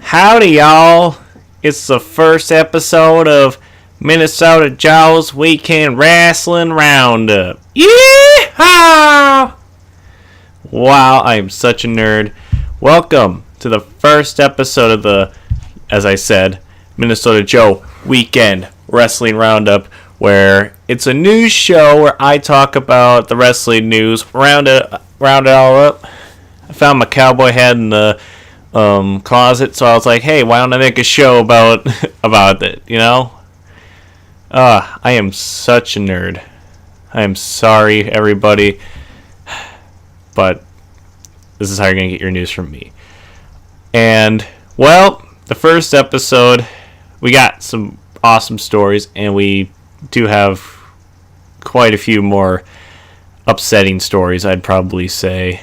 Howdy, y'all. It's the first episode of Minnesota Joe's Weekend Wrestling Roundup. Yeehaw! Wow, I am such a nerd. Welcome to the first episode of the, as I said, Minnesota Joe Weekend Wrestling Roundup, where it's a news show where I talk about the wrestling news, round it all up. I found my cowboy hat in the closet, so I was like, hey, why don't I make a show about it, you know? I am such a nerd. I am sorry, everybody, but this is how you're going to get your news from me. And, well, the first episode, we got some awesome stories, and we do have quite a few more upsetting stories, I'd probably say.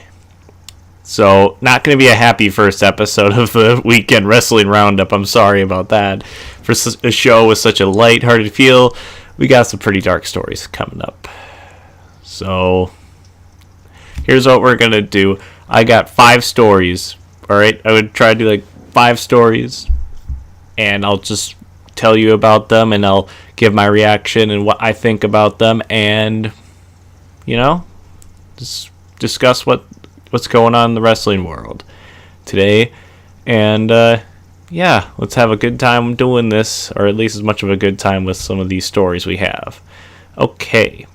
So, not going to be a happy first episode of the Weekend Wrestling Roundup. I'm sorry about that. For a show with such a light-hearted feel, we got some pretty dark stories coming up. So, here's what we're going to do. I got 5 stories. Alright, I would try to do like 5 stories, and I'll just tell you about them, and I'll give my reaction and what I think about them, and, you know, just discuss what's going on in the wrestling world today. And yeah, let's have a good time doing this, or at least as much of a good time with some of these stories we have. Okay,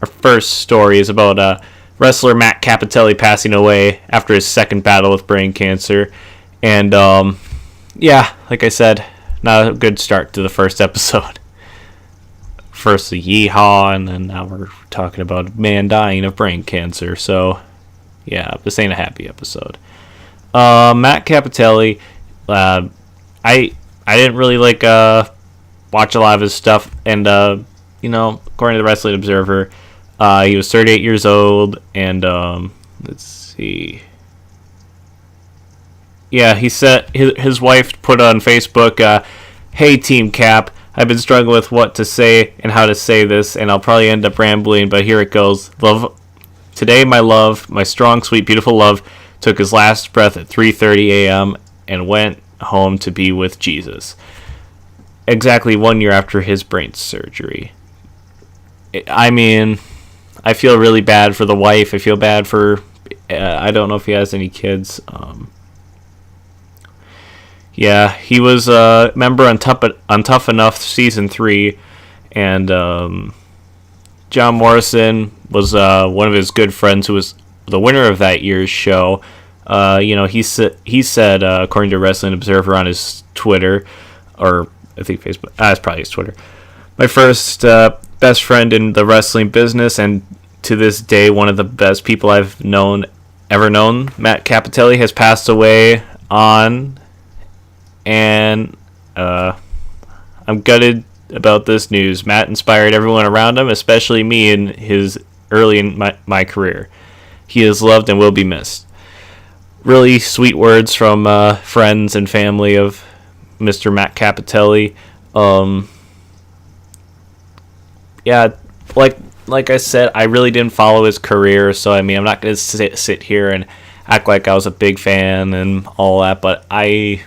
our first story is about wrestler Matt Cappotelli passing away after his second battle with brain cancer. And yeah, like I said, not a good start to the first episode. First the yeehaw, and then now we're talking about a man dying of brain cancer. So yeah, this ain't a happy episode. Matt Cappotelli, I didn't really watch a lot of his stuff, and you know, according to the Wrestling Observer, he was 38 years old, and let's see. Yeah, he said his wife put on Facebook, "Hey Team Cap, I've been struggling with what to say and how to say this, and I'll probably end up rambling, but here it goes. Today, my love, my strong, sweet, beautiful love, took his last breath at 3:30 a.m. and went home to be with Jesus. Exactly 1 year after his brain surgery." I mean, I feel really bad for the wife. I feel bad for, I don't know if he has any kids. Yeah, he was a member on Tough Enough Season 3, and John Morrison was one of his good friends who was the winner of that year's show. You know, he said, according to Wrestling Observer on his Twitter, or I think Facebook, it's probably his Twitter, "My first best friend in the wrestling business, and to this day one of the best people I've ever known, Matt Cappotelli, has passed away on, and I'm gutted about this news. Matt inspired everyone around him, especially me in his early in my career. He is loved and will be missed." Really sweet words from friends and family of Mr. Matt Cappotelli. Yeah, like I said, I really didn't follow his career, so I mean, I'm not going to sit here and act like I was a big fan and all that, but I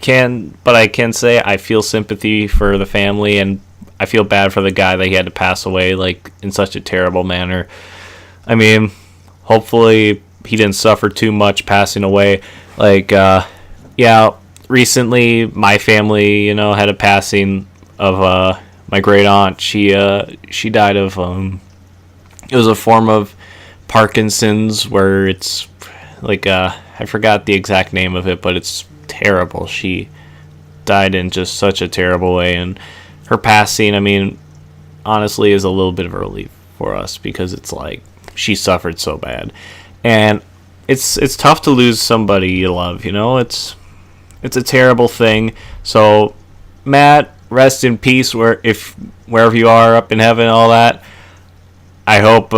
can say I feel sympathy for the family, and I feel bad for the guy that he had to pass away like in such a terrible manner. I mean, hopefully he didn't suffer too much passing away. Like, yeah, recently my family, you know, had a passing of my great aunt. She died of it was a form of Parkinson's, where it's like I forgot the exact name of it, but it's terrible. She died in just such a terrible way, and her passing, I mean, honestly, is a little bit of a relief for us, because it's like she suffered so bad, and it's tough to lose somebody you love. You know, it's a terrible thing. So, Matt, rest in peace wherever you are, up in heaven, all that. I hope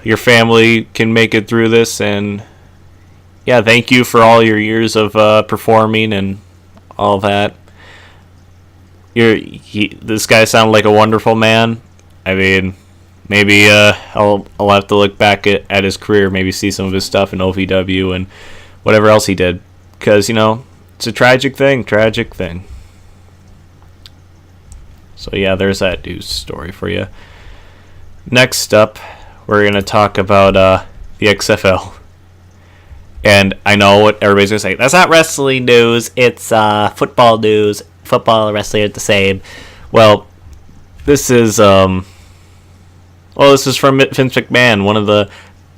your family can make it through this, and yeah, thank you for all your years of performing and all that. This guy sounded like a wonderful man. I mean, maybe I'll have to look back at his career, maybe see some of his stuff in OVW and whatever else he did, because, you know, it's a tragic thing. So yeah, there's that news story for you. Next up, we're going to talk about the XFL. And I know what everybody's going to say. That's not wrestling news. It's football news. Football and wrestling are the same. Well, this is from Vince McMahon, one of the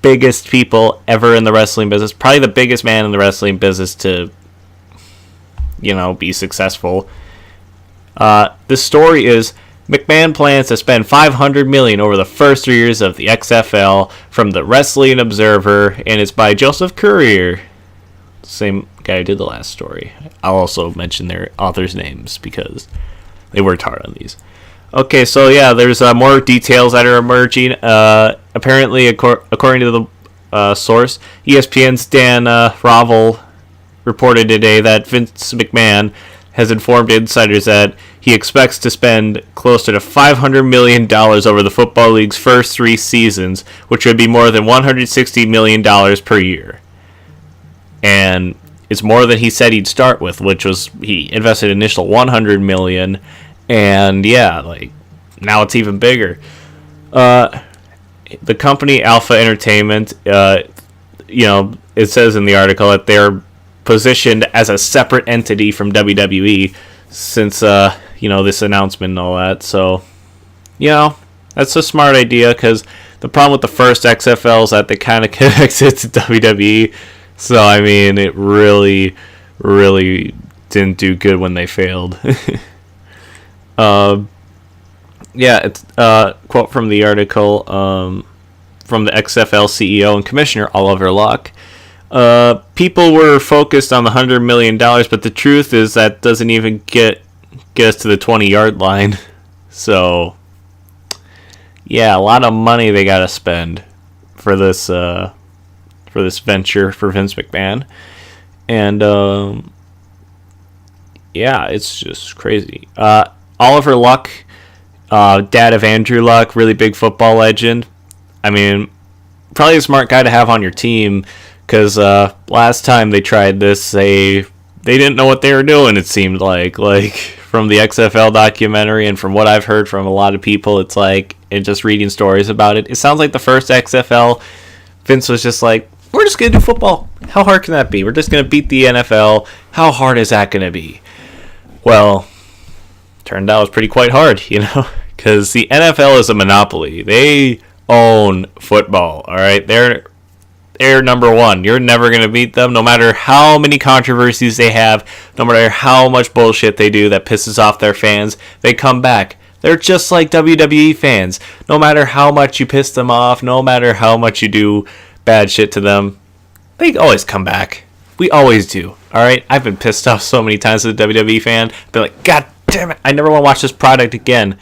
biggest people ever in the wrestling business. Probably the biggest man in the wrestling business to, be successful. The story is McMahon plans to spend $500 million over the first 3 years of the XFL from the Wrestling Observer, and it's by Joseph Courier, same guy who did the last story. I'll also mention their authors' names because they worked hard on these. Okay, so yeah, there's more details that are emerging. Apparently, according to the source, ESPN's Dan Ravel reported today that Vince McMahon has informed insiders that he expects to spend closer to $500 million over the Football League's first 3 seasons, which would be more than $160 million per year. And it's more than he said he'd start with, which was he invested initial $100 million, and yeah, now it's even bigger. The company Alpha Entertainment, it says in the article that they're positioned as a separate entity from WWE since this announcement and all that. So that's a smart idea, because the problem with the first XFL is that they kind of connected to WWE. So I mean, it really didn't do good when they failed. It's quote from the article from the XFL CEO and Commissioner Oliver Luck. People were focused on the $100 million, but the truth is that doesn't even get us to the 20-yard line. So, yeah, a lot of money they got to spend for this venture for Vince McMahon, and it's just crazy. Oliver Luck, dad of Andrew Luck, really big football legend. I mean, probably a smart guy to have on your team. Because last time they tried this, they didn't know what they were doing, it seemed like. From the XFL documentary and from what I've heard from a lot of people, it's and just reading stories about it, it sounds like the first XFL, Vince was just like, we're just going to do football. How hard can that be? We're just going to beat the NFL. How hard is that going to be? Well, turned out it was pretty quite hard, because the NFL is a monopoly. They own football, all right? They're number one. You're never going to beat them, no matter how many controversies they have, no matter how much bullshit they do that pisses off their fans. They come back. They're just like WWE fans. No matter how much you piss them off, no matter how much you do bad shit to them, they always come back. We always do. Alright? I've been pissed off so many times as a WWE fan. I've been like, God damn it, I never want to watch this product again.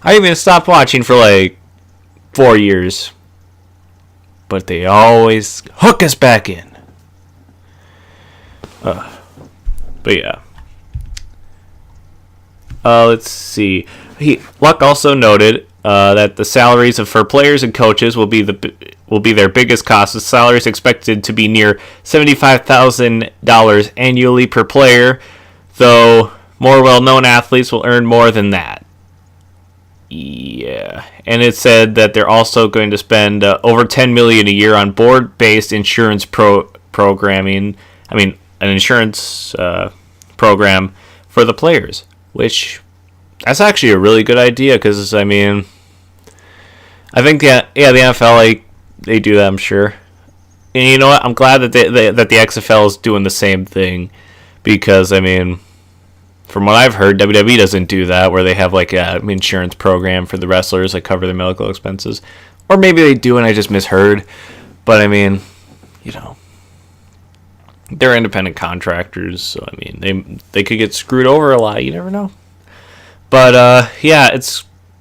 I even stopped watching for 4 years. But they always hook us back in. But yeah. Let's see. Luck also noted that the salaries for players and coaches will be their biggest cost. The salaries expected to be near $75,000 annually per player, though more well-known athletes will earn more than that. Yeah, and it said that they're also going to spend over $10 million a year on board-based insurance programming. I mean, an insurance program for the players, which that's actually a really good idea, because I mean, I think the NFL they do that, I'm sure. And you know what? I'm glad that that the XFL is doing the same thing, because I mean, from what I've heard, WWE doesn't do that, where they have an insurance program for the wrestlers that cover their medical expenses. Or maybe they do and I just misheard. But I mean, they're independent contractors, so I mean, they could get screwed over a lot. You never know. But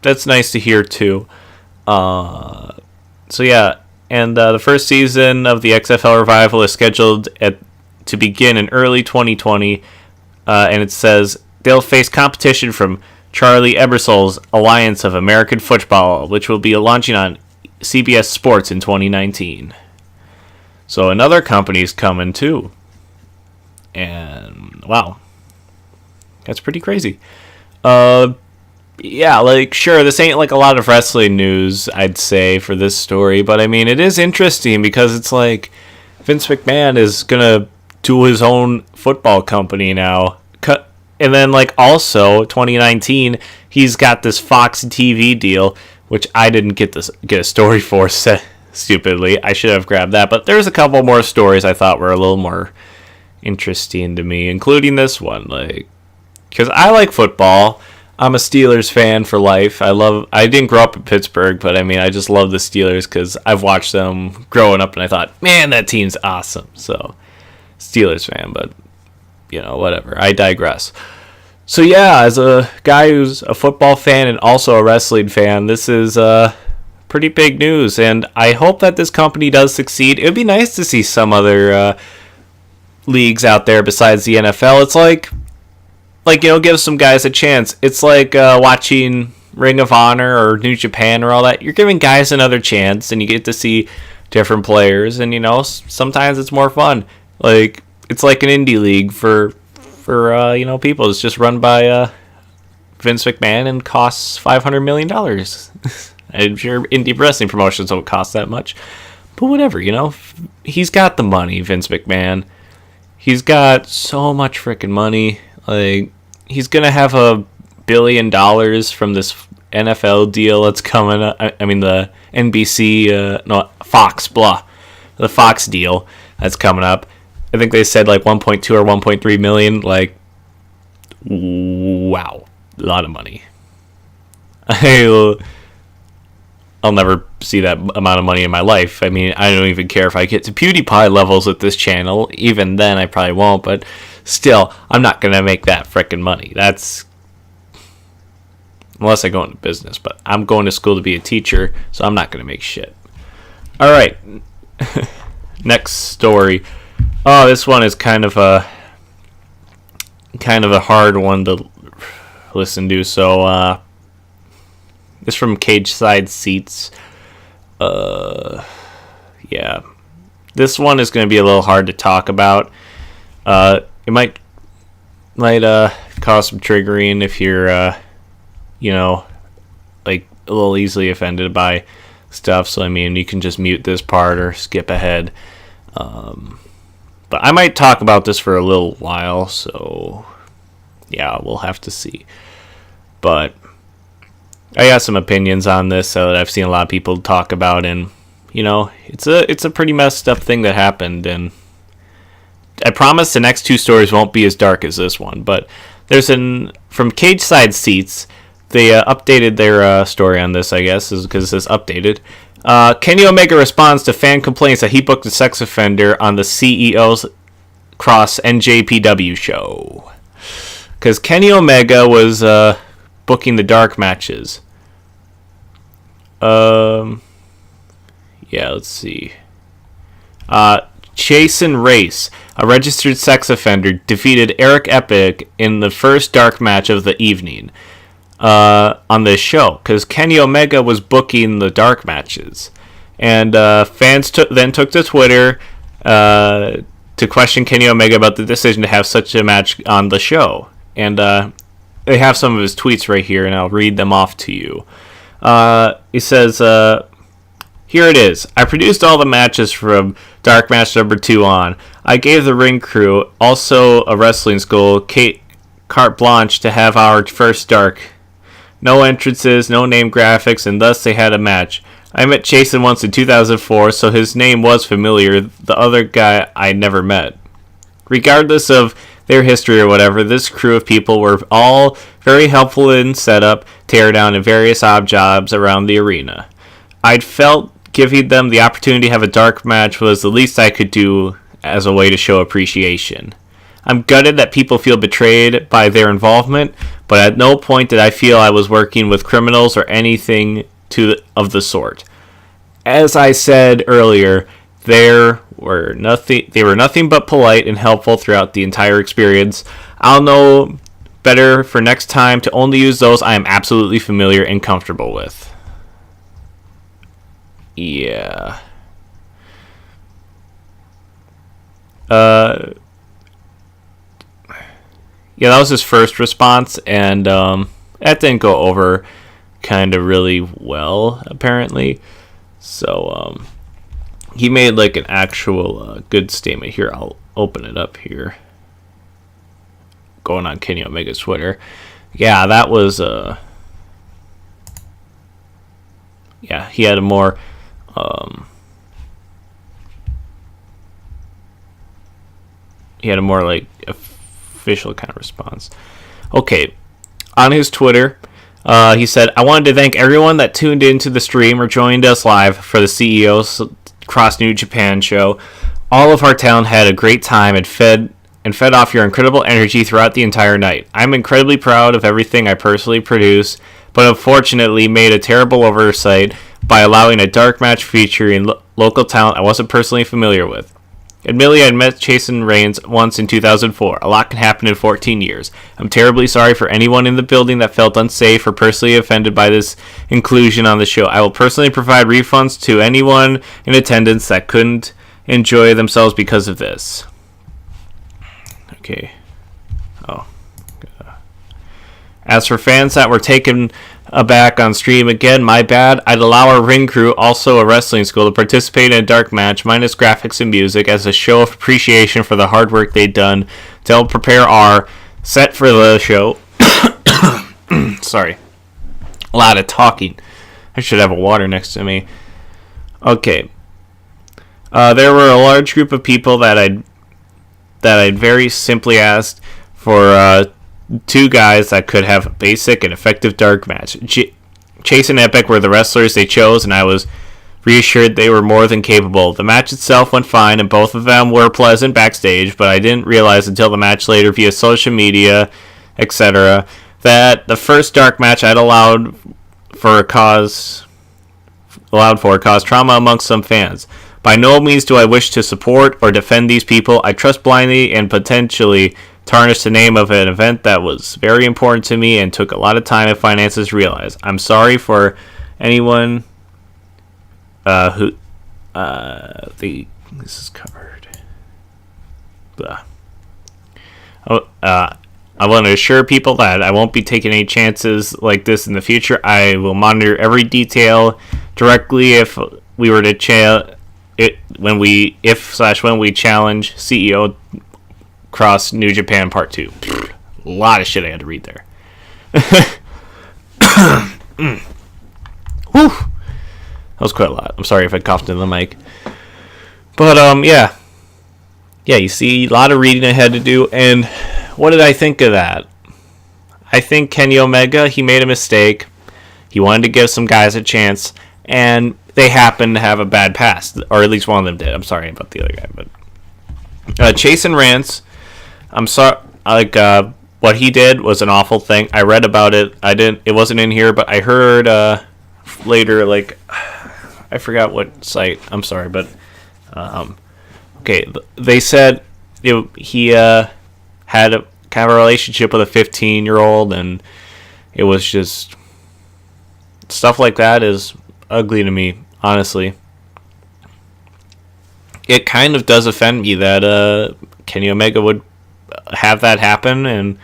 that's nice to hear too. So yeah, and the first season of the XFL Revival is scheduled to begin in early 2020. And it says they'll face competition from Charlie Ebersol's Alliance of American Football, which will be launching on CBS Sports in 2019. So another company's coming too. And wow, that's pretty crazy. Yeah, like, sure, this ain't like a lot of wrestling news, I'd say, for this story, but I mean, it is interesting because it's like Vince McMahon is gonna do his own football company now. And then, like, also 2019, he's got this Fox TV deal, which I didn't get a story for, stupidly. I should have grabbed that, but there's a couple more stories I thought were a little more interesting to me, including this one, like, because I like football. I'm a Steelers fan for life. I didn't grow up in Pittsburgh, but I mean, I just love the Steelers because I've watched them growing up, and I thought, man, that team's awesome. So, Steelers fan, but, whatever. I digress. So, yeah, as a guy who's a football fan and also a wrestling fan, this is pretty big news, and I hope that this company does succeed. It would be nice to see some other leagues out there besides the NFL. It's like, give some guys a chance. It's like watching Ring of Honor or New Japan or all that. You're giving guys another chance, and you get to see different players, and, sometimes it's more fun. Like, it's like an indie league for people. It's just run by Vince McMahon and costs $500 million. I'm sure indie wrestling promotions don't cost that much. But whatever, he's got the money, Vince McMahon. He's got so much freaking money. Like, he's going to have $1 billion from this NFL deal that's coming up. I mean, the Fox, the Fox deal that's coming up. I think they said like 1.2 or 1.3 million. Like, wow, a lot of money. I'll never see that amount of money in my life. I mean, I don't even care if I get to PewDiePie levels with this channel. Even then, I probably won't. But still, I'm not going to make that frickin' money. That's... Unless I go into business. But I'm going to school to be a teacher, so I'm not going to make shit. All right. Next story. Oh, this one is kind of a hard one to listen to. So, it's from Cage Side Seats. Yeah. This one is going to be a little hard to talk about. It might cause some triggering if you're, like a little easily offended by stuff. So, I mean, you can just mute this part or skip ahead. But I might talk about this for a little while. So, yeah, we'll have to see. But I got some opinions on this that I've seen a lot of people talk about, and it's a pretty messed up thing that happened, and I promise the next two stories won't be as dark as this one. But there's from Cage Side Seats, they updated their story on this, I guess, because it's updated. Kenny Omega responds to fan complaints that he booked a sex offender on the CEO's Cross NJPW show, because Kenny Omega was booking the dark matches. Yeah, let's see. Chasen Race, a registered sex offender, defeated Eric Epic in the first dark match of the evening on this show, because Kenny Omega was booking the dark matches. And fans then took to Twitter to question Kenny Omega about the decision to have such a match on the show. And they have some of his tweets right here, and I'll read them off to you. He says, here it is. I produced all the matches from Dark Match number 2 on. I gave the ring crew, also a wrestling school, carte blanche to have our first dark. No entrances, no name graphics, and thus they had a match. I met Chasen once in 2004, so his name was familiar. The other guy I never met. Regardless of their history or whatever, this crew of people were all very helpful in setup, teardown, and various odd jobs around the arena. I'd felt giving them the opportunity to have a dark match was the least I could do as a way to show appreciation. I'm gutted that people feel betrayed by their involvement, but at no point did I feel I was working with criminals or anything of the sort. As I said earlier, they were nothing but polite and helpful throughout the entire experience. I'll know better for next time to only use those I am absolutely familiar and comfortable with. Yeah. that was his first response, and that didn't go over kind of really well, apparently. So he made like an actual good statement here. I'll open it up here. Going on Kenny Omega's Twitter. Yeah, that was he had a more like official kind of response. Okay, on his Twitter, he said, "I wanted to thank everyone that tuned into the stream or joined us live for the CEO's Cross New Japan show. All of our talent had a great time and fed off your incredible energy throughout the entire night. I'm incredibly proud of everything I personally produce, but unfortunately made a terrible oversight by allowing a dark match featuring local talent I wasn't personally familiar with. Admittedly, I met Jason Reigns once in 2004. A lot can happen in 14 years. I'm terribly sorry for anyone in the building that felt unsafe or personally offended by this inclusion on the show. I will personally provide refunds to anyone in attendance that couldn't enjoy themselves because of this." Okay. As for fans that were taken aback on stream, again, my bad. I'd allow our ring crew, also a wrestling school, to participate in a dark match, minus graphics and music, as a show of appreciation for the hard work they'd done to help prepare our set for the show. Sorry. A lot of talking. I should have a water next to me. Okay. There were a large group of people that I'd very simply asked for two guys that could have a basic and effective dark match. Chase and Epic were the wrestlers they chose, and I was reassured they were more than capable. The match itself went fine, and both of them were pleasant backstage, but I didn't realize until the match later via social media, etc., that the first dark match I'd allowed for caused trauma amongst some fans. By no means do I wish to support or defend these people. I trust blindly and potentially tarnish the name of an event that was very important to me and took a lot of time and finances to realize. I'm sorry for anyone who this is covered. Blah. I want to assure people that I won't be taking any chances like this in the future. I will monitor every detail directly if we were to when we challenge CEO Cross New Japan Part 2. A lot of shit I had to read there. Whew. That was quite a lot. I'm sorry if I coughed into the mic. But, yeah. Yeah, you see, a lot of reading I had to do, and what did I think of that? I think Kenny Omega, he made a mistake. He wanted to give some guys a chance, and they happened to have a bad past, or at least one of them did. I'm sorry about the other guy, but Chase and Rance, I'm sorry. What he did was an awful thing. I read about it. It wasn't in here, but I heard later. I forgot what site. I'm sorry, but okay. They said he had a kind of a relationship with a 15-year-old, and it was just stuff like that is ugly to me, honestly. It kind of does offend me that Kenny Omega would have that happen, and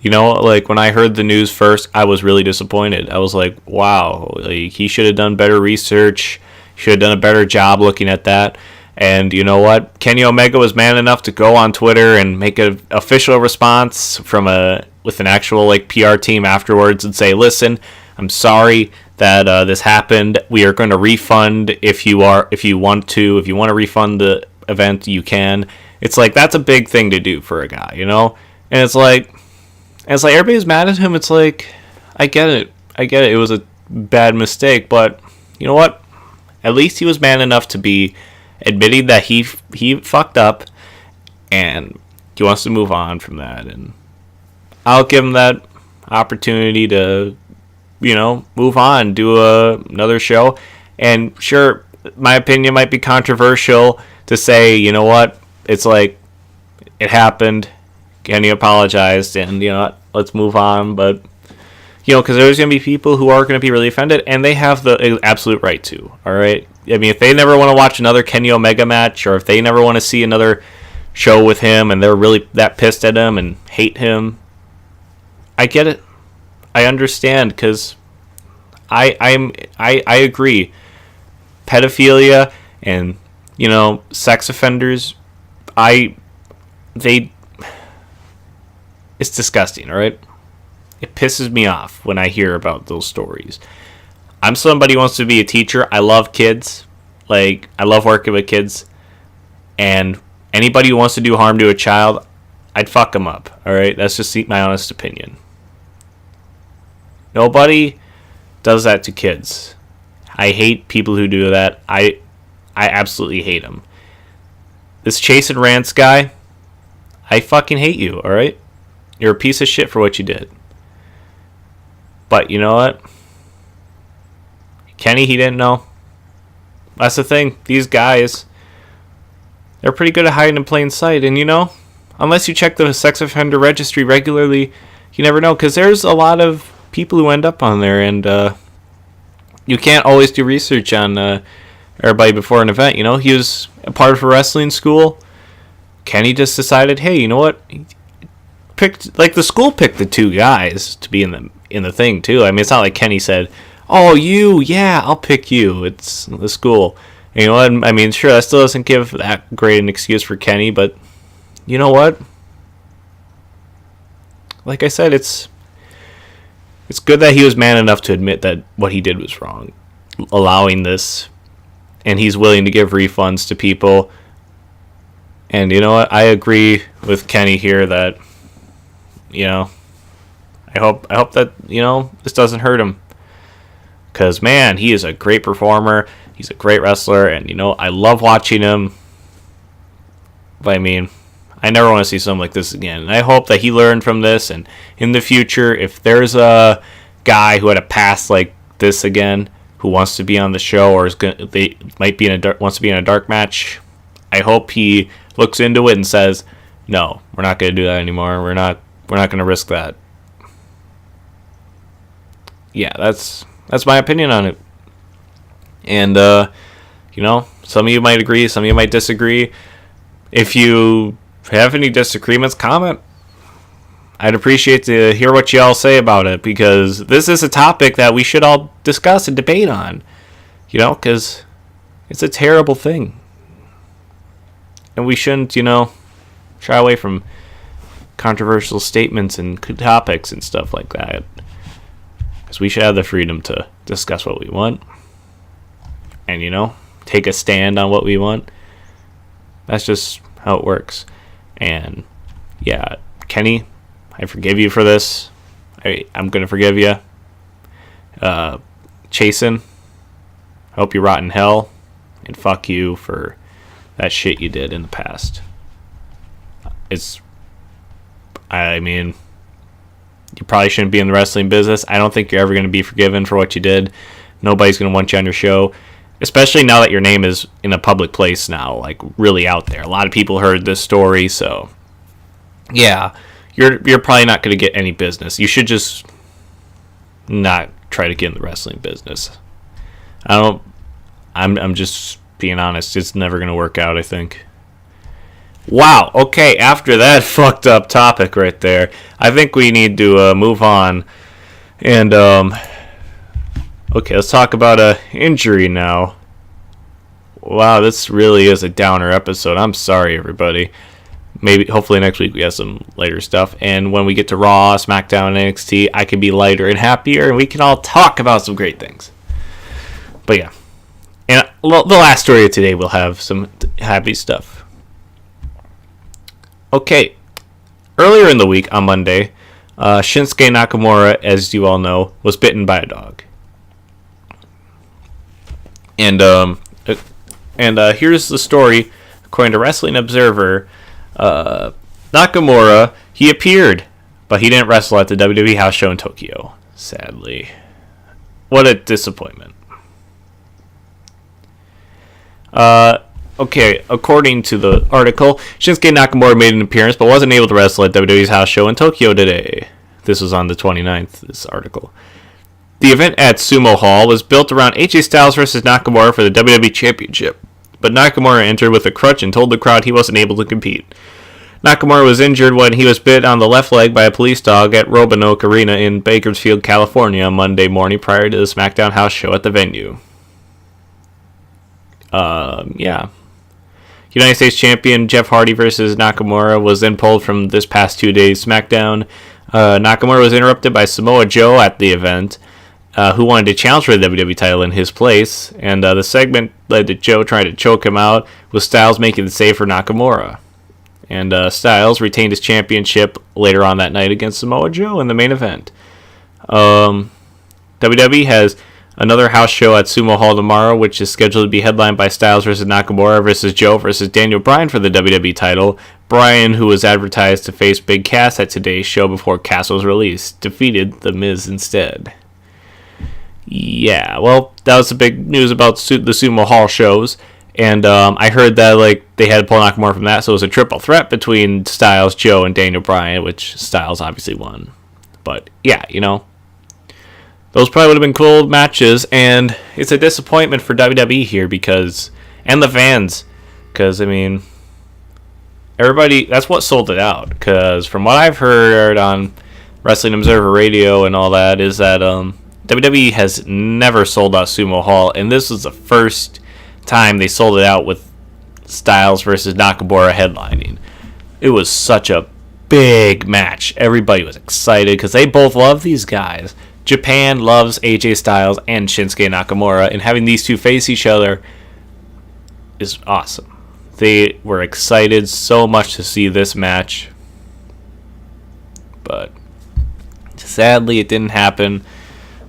when I heard the news first, I was really disappointed. I was like, wow, he should have done better research, should have done a better job looking at that. And you know what? Kenny Omega was man enough to go on Twitter and make an official response with an actual PR team afterwards and say, listen, I'm sorry that this happened. We are going to refund if you want to refund the event, you can. It's like, that's a big thing to do for a guy, And it's like everybody's mad at him. It's like, I get it. It was a bad mistake, but you know what? At least he was man enough to be admitting that he fucked up, and he wants to move on from that. And I'll give him that opportunity to move on, do another show. And sure, my opinion might be controversial to say, you know what, it's like, it happened, Kenny apologized, and let's move on. But because there's going to be people who are going to be really offended, and they have the absolute right to, all right? I mean, if they never want to watch another Kenny Omega match, or if they never want to see another show with him, and they're really that pissed at him and hate him, I get it. I understand, because I agree. Pedophilia and, sex offenders, it's disgusting, alright? It pisses me off when I hear about those stories. I'm somebody who wants to be a teacher. I love kids. I love working with kids. And anybody who wants to do harm to a child, I'd fuck them up, alright? That's just my honest opinion. Nobody does that to kids. I hate people who do that. I absolutely hate them. This Chase and Rants guy, I fucking hate you, alright? You're a piece of shit for what you did. But you know what? Kenny, he didn't know. That's the thing. These guys, they're pretty good at hiding in plain sight. And unless you check the sex offender registry regularly, you never know. Because there's a lot of people who end up on there. And you can't always do research on everybody before an event. He was a part of a wrestling school. Kenny just decided, hey, you know what? The school picked the two guys to be in the thing too. I mean, it's not like Kenny said, "Oh, I'll pick you." It's the school. And you know what? I mean, sure, that still doesn't give that great an excuse for Kenny, but you know what? Like I said, it's good that he was man enough to admit that what he did was wrong, allowing this, and he's willing to give refunds to people. And you know what? I agree with Kenny here that, I hope that, this doesn't hurt him. Because, man, he is a great performer. He's a great wrestler. And, I love watching him. But, I mean, I never want to see something like this again. And I hope that he learned from this. And in the future, if there's a guy who had a past like this again, who wants to be on the show or wants to be in a dark match, I hope he looks into it and says, no, we're not going to do that anymore. We're not going to risk that. Yeah, that's my opinion on it. And, some of you might agree, some of you might disagree. If you have any disagreements, comment. I'd appreciate to hear what you all say about it, because this is a topic that we should all discuss and debate on. Because it's a terrible thing. And we shouldn't, shy away from controversial statements and topics and stuff like that. Because we should have the freedom to discuss what we want. And, take a stand on what we want. That's just how it works. And, yeah, Kenny, I forgive you for this. I'm going to forgive you. Chasen, I hope you rot in hell. And fuck you for that shit you did in the past. You probably shouldn't be in the wrestling business. I don't think you're ever going to be forgiven for what you did. Nobody's going to want you on your show, especially now that your name is in a public place now, really out there. A lot of people heard this story, so yeah, you're probably not going to get any business. You should just not try to get in the wrestling business. I'm just being honest. It's never going to work out, I think. Wow, okay, after that fucked up topic right there, I think we need to move on. And, okay, let's talk about a injury now. Wow, this really is a downer episode. I'm sorry, everybody. Hopefully next week we have some lighter stuff. And when we get to Raw, SmackDown, and NXT, I can be lighter and happier, and we can all talk about some great things. But yeah. And the last story of today will have some happy stuff. Okay, earlier in the week, on Monday, Shinsuke Nakamura, as you all know, was bitten by a dog. And here's the story. According to Wrestling Observer, Nakamura, he appeared, but he didn't wrestle at the WWE house show in Tokyo, sadly. What a disappointment. Okay, according to the article, Shinsuke Nakamura made an appearance but wasn't able to wrestle at WWE's house show in Tokyo today. This was on the 29th, this article. The event at Sumo Hall was built around AJ Styles versus Nakamura for the WWE Championship, but Nakamura entered with a crutch and told the crowd he wasn't able to compete. Nakamura was injured when he was bit on the left leg by a police dog at Roanoke Arena in Bakersfield, California on Monday morning prior to the SmackDown house show at the venue. Yeah. United States Champion Jeff Hardy versus Nakamura was then pulled from this past 2 days SmackDown. Nakamura was interrupted by Samoa Joe at the event, who wanted to challenge for the WWE title in his place, and the segment led to Joe trying to choke him out, with Styles making the save for Nakamura. And Styles retained his championship later on that night against Samoa Joe in the main event. WWE has another house show at Sumo Hall tomorrow, which is scheduled to be headlined by Styles versus Nakamura versus Joe versus Daniel Bryan for the WWE title. Bryan, who was advertised to face Big Cass at today's show before Cass was released, defeated The Miz instead. Yeah, well, that was the big news about the Sumo Hall shows. And I heard that they had to pull Nakamura from that, so it was a triple threat between Styles, Joe, and Daniel Bryan, which Styles obviously won. But yeah, those probably would have been cool matches, and it's a disappointment for WWE here and the fans, because everybody, that's what sold it out. Because from what I've heard on Wrestling Observer Radio and all that, is that WWE has never sold out Sumo Hall, and this was the first time they sold it out with Styles versus Nakamura headlining. It was such a big match. Everybody was excited because they both love these guys. Japan loves AJ Styles and Shinsuke Nakamura, and having these two face each other is awesome. They were excited so much to see this match, but sadly it didn't happen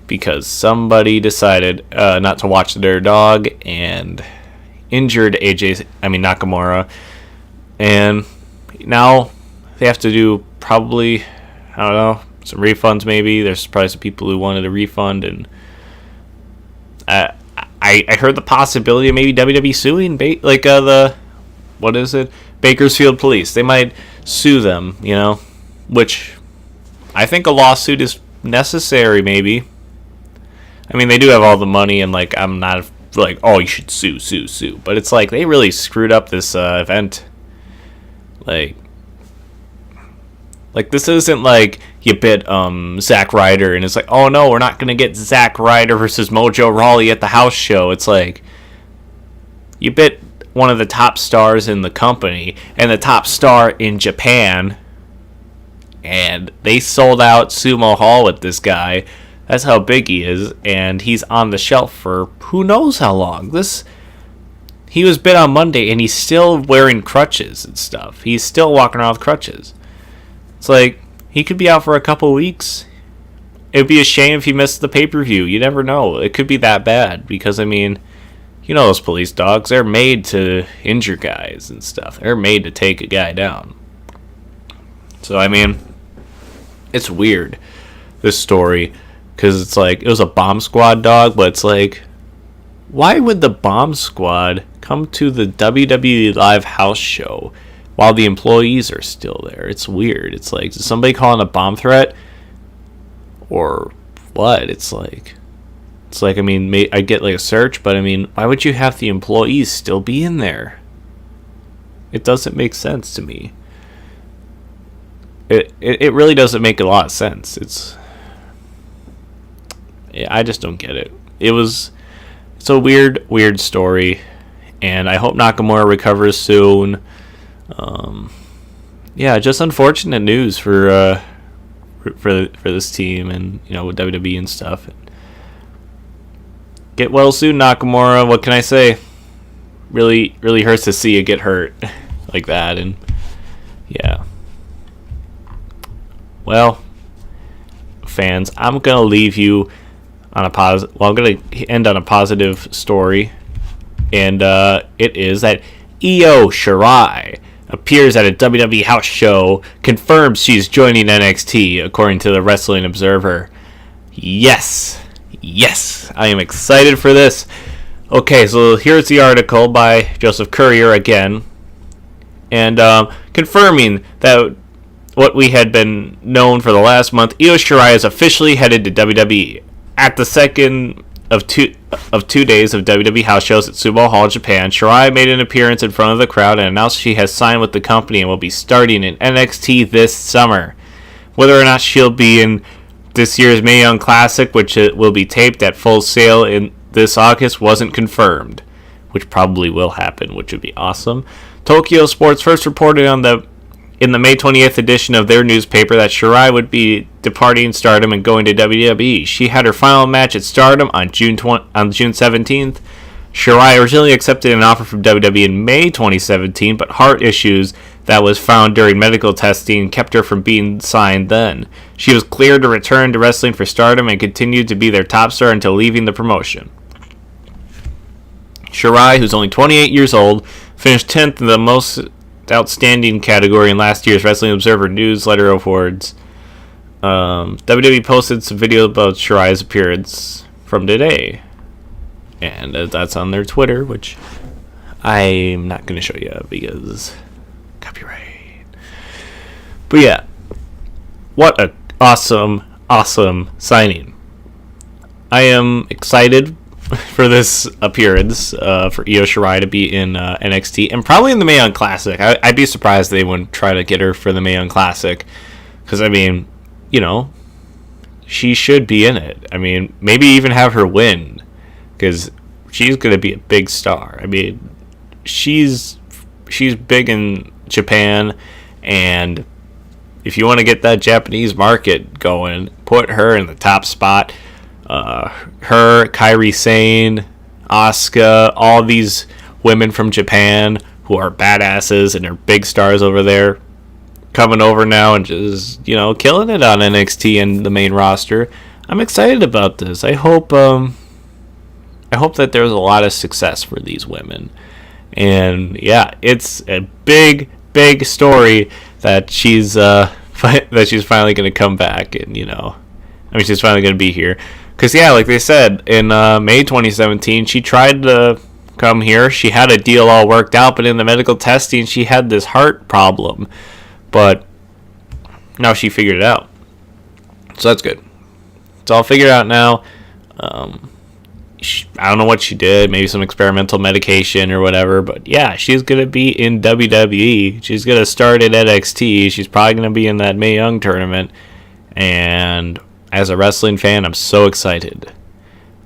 because somebody decided not to watch their dog and injured Nakamura, and now they have to do probably, I don't know, some refunds maybe. There's probably some people who wanted a refund, and I heard the possibility of maybe WWE suing Bakersfield Police. They might sue them, which I think a lawsuit is necessary maybe. They do have all the money, and I'm not oh, you should sue, but it's they really screwed up this event. This isn't you bit Zack Ryder and it's oh no, we're not gonna get Zack Ryder versus Mojo Rawley at the house show. It's you bit one of the top stars in the company and the top star in Japan, and they sold out Sumo Hall with this guy. That's how big he is, and he's on the shelf for who knows how long. He was bit on Monday, and he's still wearing crutches and stuff. He's still walking around with crutches. It's he could be out for a couple weeks. It would be a shame if he missed the pay-per-view. You never know. It could be that bad, because, those police dogs, they're made to injure guys and stuff. They're made to take a guy down. So, it's weird, this story. Because it's it was a Bomb Squad dog, but it's why would the Bomb Squad come to the WWE Live house show while the employees are still there? It's weird. It's is somebody calling a bomb threat? Or what? It's I get a search, but why would you have the employees still be in there? It doesn't make sense to me. It really doesn't make a lot of sense. I just don't get it. It's a weird story, and I hope Nakamura recovers soon. Just unfortunate news for this team, and with WWE and stuff. Get well soon, Nakamura. What can I say? Really hurts to see you get hurt like that, and yeah. Well, fans, I'm gonna leave you on a positive. Well, I'm going to end on a positive story, and it is that Io Shirai appears at a WWE house show, confirms she's joining NXT, according to the Wrestling Observer. Yes, I am excited for this. Okay, so here's the article by Joseph Courier again, and confirming that what we had been known for the last month, Io Shirai is officially headed to WWE. At the second two days of WWE house shows at Sumo Hall, Japan, Shirai made an appearance in front of the crowd and announced she has signed with the company and will be starting in NXT this summer. Whether or not she'll be in this year's Mae Young Classic, which will be taped at Full Sail in this August, wasn't confirmed, which probably will happen, which would be awesome. Tokyo Sports first reported in the May 28th edition of their newspaper that Shirai would be departing Stardom and going to WWE. She had her final match at Stardom on June 17th. Shirai originally accepted an offer from WWE in May 2017, but heart issues that was found during medical testing kept her from being signed then. She was cleared to return to wrestling for Stardom and continued to be their top star until leaving the promotion. Shirai, who's only 28 years old, finished 10th in the most outstanding category in last year's Wrestling Observer newsletter awards. WWE posted some video about Shirai's appearance from today, and that's on their Twitter, which I'm not going to show you because copyright. But yeah, what a awesome signing. I am excited for this appearance for Io Shirai to be in NXT and probably in the Mae Young Classic. I'd be surprised they wouldn't try to get her for the Mae Young Classic, because I mean, you know, she should be in it. I mean, maybe even have her win, because she's going to be a big star. I mean, she's big in Japan, and if you want to get that Japanese market going, put her in the top spot. Her, Kairi Sane, Asuka, all these women from Japan who are badasses and are big stars over there, coming over now and just, you know, killing it on NXT and the main roster. I'm excited about this. I hope that there's a lot of success for these women. And yeah, it's a big story that she's finally going to come back, and you know, I mean, she's finally going to be here. Because, yeah, like they said, in May 2017, she tried to come here. She had a deal all worked out, but in the medical testing, she had this heart problem. But now she figured it out. So that's good. It's all figured out now. I don't know what she did. Maybe some experimental medication or whatever. But, yeah, she's going to be in WWE. She's going to start at NXT. She's probably going to be in that Mae Young tournament. And as a wrestling fan, I'm so excited.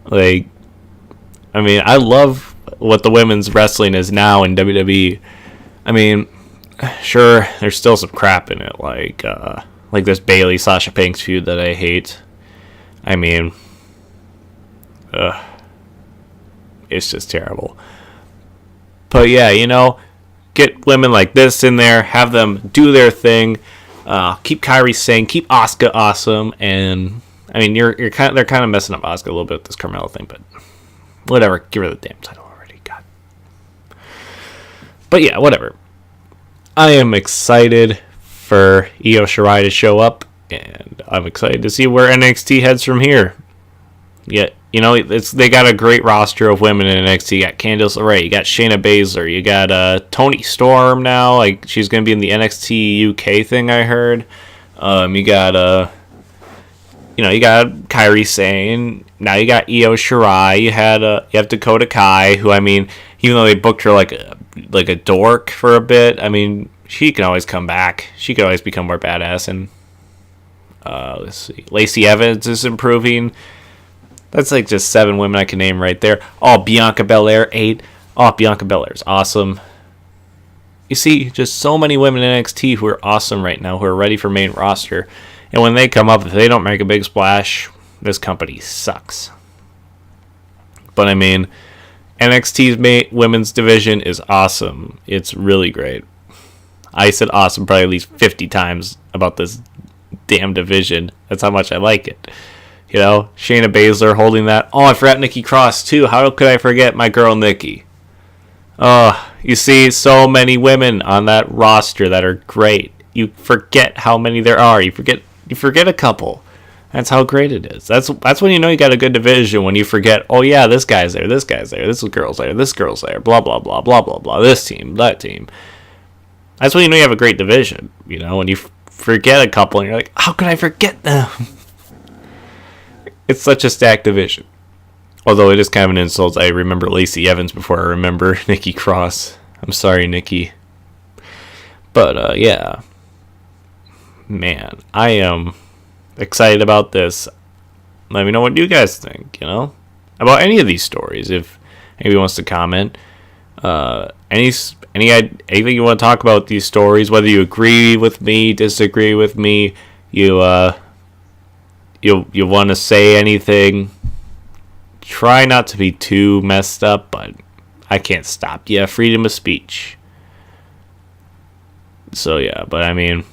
Like, I mean, I love what the women's wrestling is now in WWE. I mean, sure, there's still some crap in it, like this Bayley Sasha Banks feud that I hate. I mean, it's just terrible. But yeah, you know, get women like this in there, have them do their thing. Keep Kairi Sane, keep Asuka awesome, and I mean they're kind of messing up Asuka a little bit with this Carmella thing, but whatever, give her the damn title already, God. But yeah, whatever. I am excited for Io Shirai to show up, and I'm excited to see where NXT heads from here. Yeah, you know, they got a great roster of women in NXT. You got Candice LeRae, you got Shayna Baszler, you got Toni Storm now. Like, she's gonna be in the NXT UK thing, I heard. You got you got Kairi Sane. Now you got Io Shirai. You have Dakota Kai, who, I mean, even though they booked her like a dork for a bit, I mean, she can always come back. She could always become more badass. And let's see, Lacey Evans is improving. That's like just 7 women I can name right there. Oh, Bianca Belair, 8. Oh, Bianca Belair is awesome. You see, just so many women in NXT who are awesome right now, who are ready for main roster. And when they come up, if they don't make a big splash, this company sucks. But I mean, NXT's women's division is awesome. It's really great. I said awesome probably at least 50 times about this damn division. That's how much I like it. You know, Shayna Baszler holding that. Oh, I forgot Nikki Cross, too. How could I forget my girl, Nikki? Oh, you see so many women on that roster that are great. You forget how many there are. You forget a couple. That's how great it is. That's when you know you got a good division, when you forget, oh, yeah, this guy's there, this girl's there, this girl's there, blah, blah, blah, blah, blah, blah, this team, that team. That's when you know you have a great division, you know, when you forget a couple and you're like, how could I forget them? It's such a stacked division. Although it is kind of an insult. I remember Lacey Evans before I remember Nikki Cross. I'm sorry, Nikki. But, yeah. Man, I am excited about this. Let me know what you guys think, about any of these stories. If anybody wants to comment. Anything you want to talk about these stories, whether you agree with me, disagree with me, you want to say anything. Try not to be too messed up, but I can't stop you. Freedom of speech. So yeah, but I mean,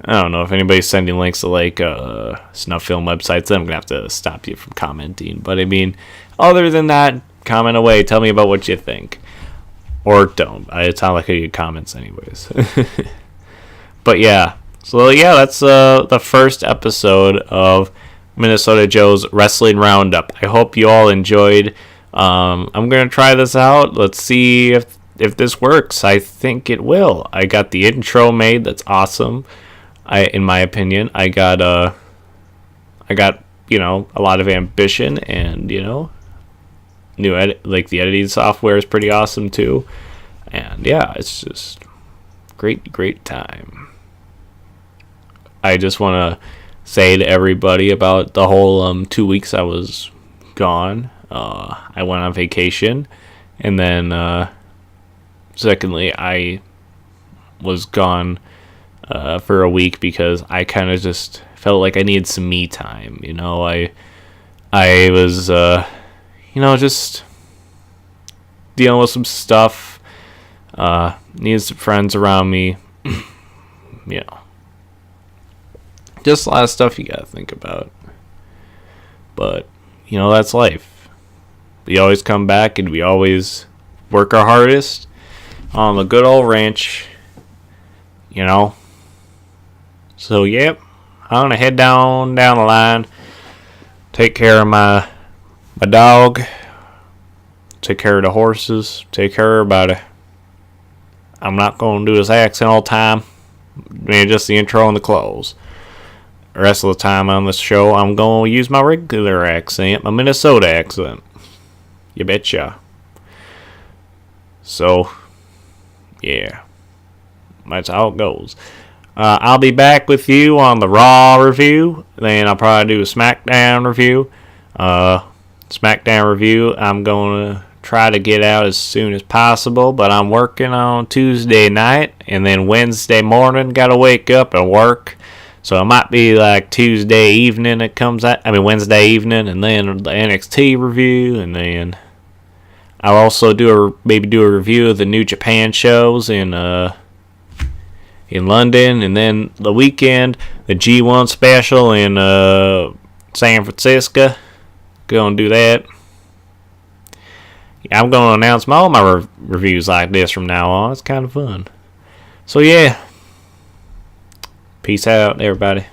I don't know if anybody's sending links to snuff film websites, then I'm gonna have to stop you from commenting. But I mean, other than that, comment away. Tell me about what you think, or don't. It's not like I get comments anyways. But yeah, so yeah, that's the first episode of Minnesota Joe's Wrestling Roundup. I hope you all enjoyed. I'm going to try this out. Let's see if this works. I think it will. I got the intro made. That's awesome. In my opinion, I got a lot of ambition, and new the editing software is pretty awesome too. And yeah, it's just great time. I just want to say to everybody about the whole 2 weeks I was gone. I went on vacation, and then secondly, I was gone for a week because I kind of just felt like I needed some me time. I was just dealing with some stuff. Needed some friends around me. Just a lot of stuff you gotta think about. But, that's life. We always come back and we always work our hardest on the good old ranch. So, yep. I'm gonna head down the line. Take care of my dog. Take care of the horses. Take care of everybody. I'm not gonna do this accent all the time. Just the intro and the close. The rest of the time on this show, I'm going to use my regular accent, my Minnesota accent. You betcha. So, yeah. That's how it goes. I'll be back with you on the Raw review. Then I'll probably do a SmackDown review. SmackDown review, I'm going to try to get out as soon as possible. But I'm working on Tuesday night. And then Wednesday morning, got to wake up and work. So it might be like Tuesday evening it comes out. Wednesday evening, and then the NXT review, and then I'll also maybe do a review of the New Japan shows in London, and then the weekend the G1 special in San Francisco. Gonna do that. Yeah, I'm gonna announce all my reviews like this from now on. It's kind of fun. So yeah. Peace out, everybody.